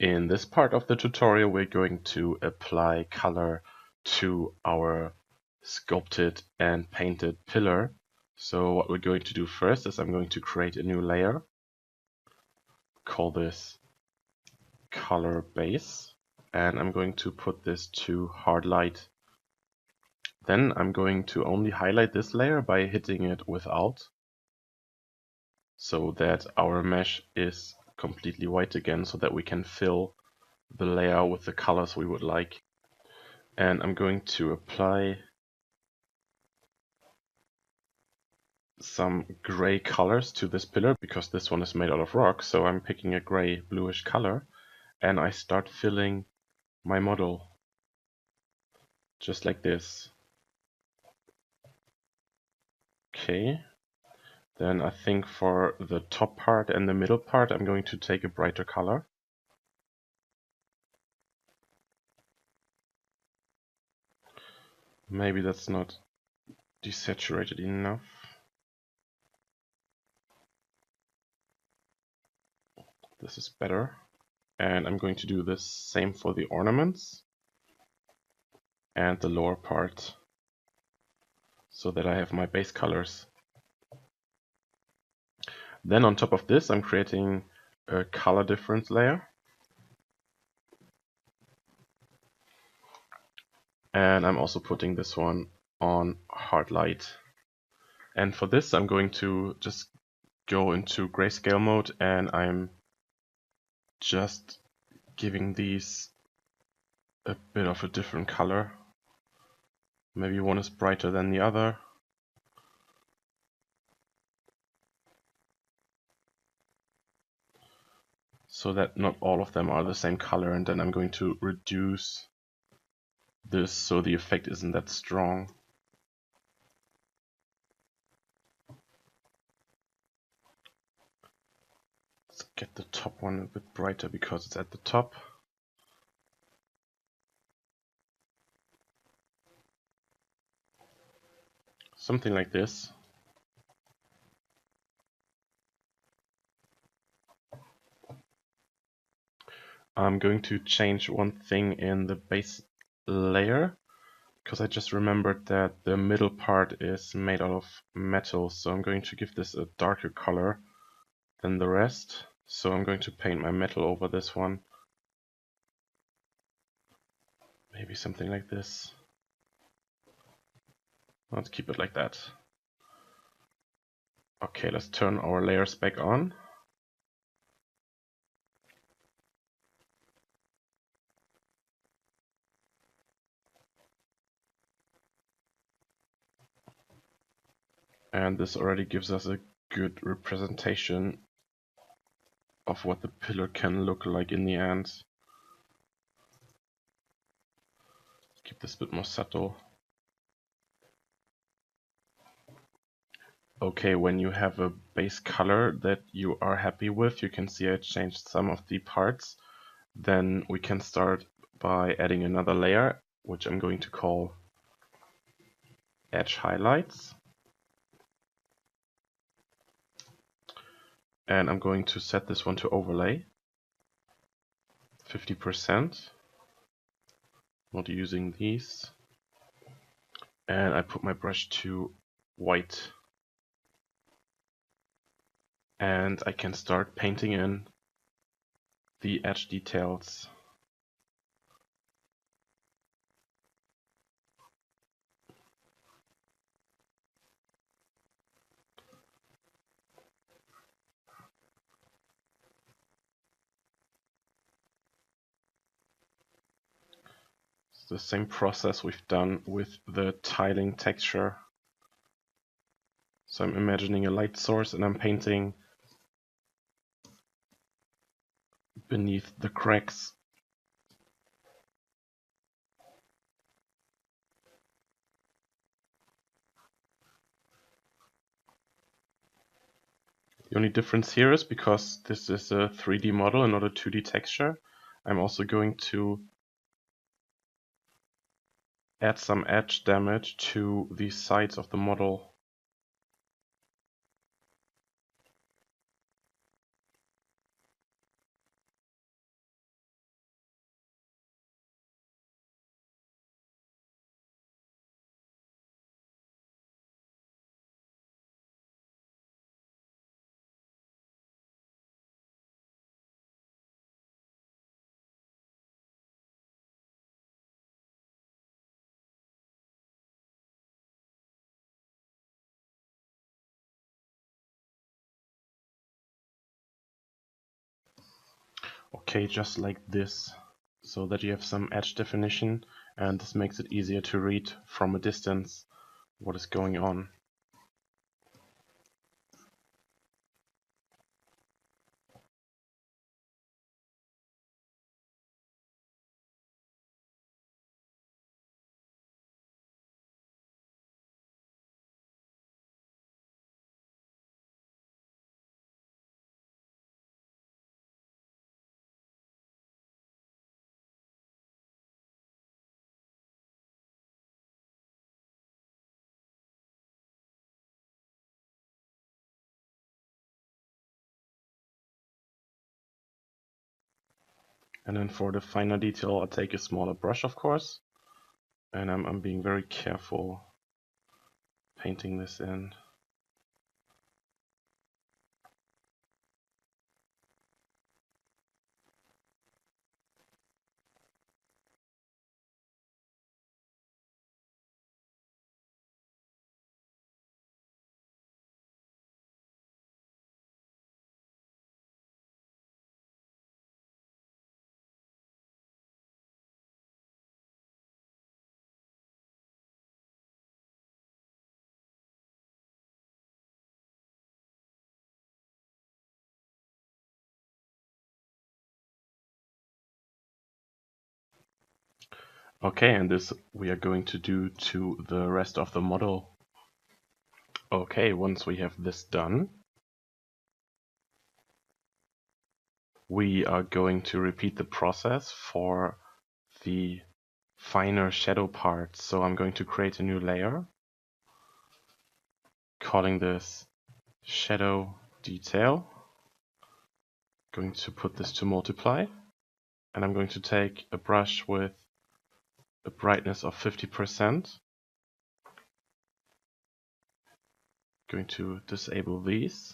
In this part of the tutorial, we're going to apply color to our sculpted and painted pillar. So what we're going to do first is I'm going to create a new layer, call this color base, and I'm going to put this to hard light. Then I'm going to only highlight this layer by hitting it with Alt, so that our mesh is completely white again, so that we can fill the layer with the colors we would like. And I'm going to apply some gray colors to this pillar because this one is made out of rock. So I'm picking a gray bluish color and I start filling my model just like this. Okay, then I think for the top part and the middle part I'm going to take a brighter color. Maybe that's not desaturated enough. This is better. And I'm going to do the same for the ornaments and the lower part, so that I have my base colors. Then on top of this I'm creating a color difference layer. And I'm also putting this one on hard light. And for this I'm going to just go into grayscale mode and I'm just giving these a bit of a different color. Maybe one is brighter than the other. So that not all of them are the same color, and then I'm going to reduce this so the effect isn't that strong. Let's get the top one a bit brighter because it's at the top. Something like this. I'm going to change one thing in the base layer, because I just remembered that the middle part is made out of metal, so I'm going to give this a darker color than the rest. So I'm going to paint my metal over this one. Maybe something like this. Let's keep it like that. Okay, let's turn our layers back on. And this already gives us a good representation of what the pillar can look like in the end. Keep this a bit more subtle. Okay, when you have a base color that you are happy with, you can see I changed some of the parts. Then we can start by adding another layer, which I'm going to call Edge Highlights. And I'm going to set this one to overlay, 50%. Not using these. And I put my brush to white. And I can start painting in the edge details. It's the same process we've done with the tiling texture. So I'm imagining a light source and I'm painting beneath the cracks. The only difference here is because this is a 3D model and not a 2D texture, I'm also going to add some edge damage to the sides of the model. Okay, just like this, so that you have some edge definition, and this makes it easier to read from a distance what is going on. And then for the finer detail, I'll take a smaller brush, of course, and I'm being very careful painting this in. Okay, and this we are going to do to the rest of the model. Okay, once we have this done, we are going to repeat the process for the finer shadow parts. So I'm going to create a new layer, calling this shadow detail. Going to put this to multiply, and I'm going to take a brush with a brightness of 50%. Going to disable these,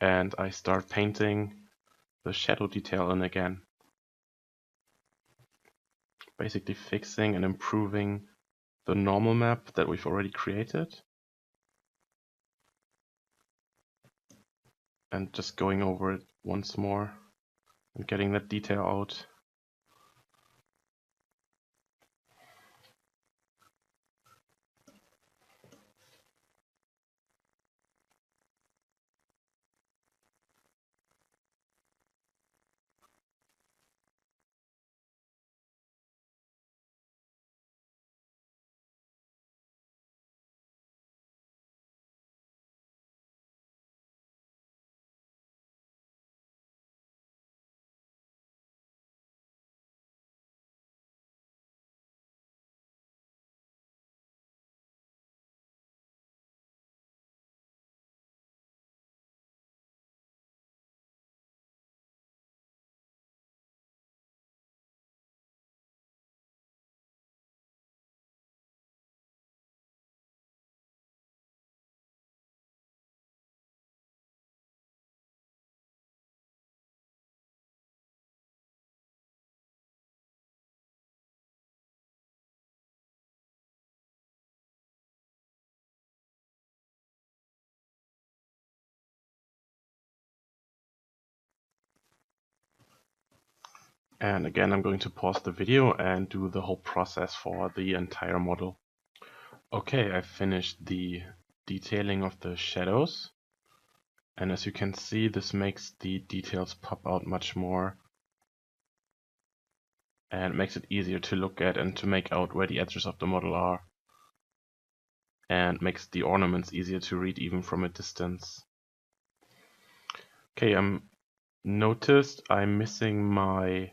and I start painting the shadow detail in again. Basically fixing and improving the normal map that we've already created, and just going over it once more and getting that detail out. And again, I'm going to pause the video and do the whole process for the entire model. Okay, I finished the detailing of the shadows. And as you can see, this makes the details pop out much more. And makes it easier to look at and to make out where the edges of the model are. And makes the ornaments easier to read even from a distance. Okay, noticed I'm missing my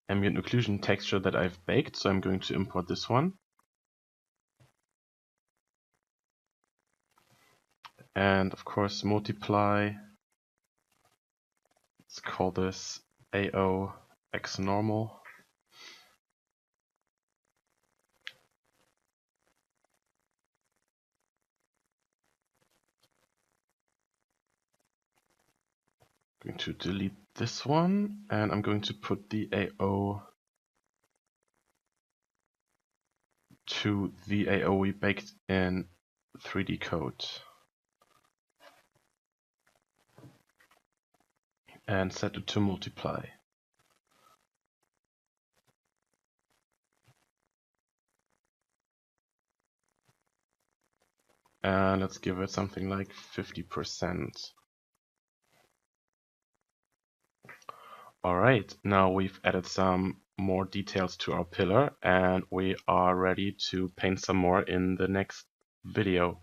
ambient occlusion texture that I've baked, so I'm going to import this one. And of course multiply. Let's call this AO X normal. Going to delete this one, and I'm going to put the AO to the AO we baked in 3D Code. and set it to multiply. And let's give it something like 50%. Alright, now we've added some more details to our pillar and we are ready to paint some more in the next video.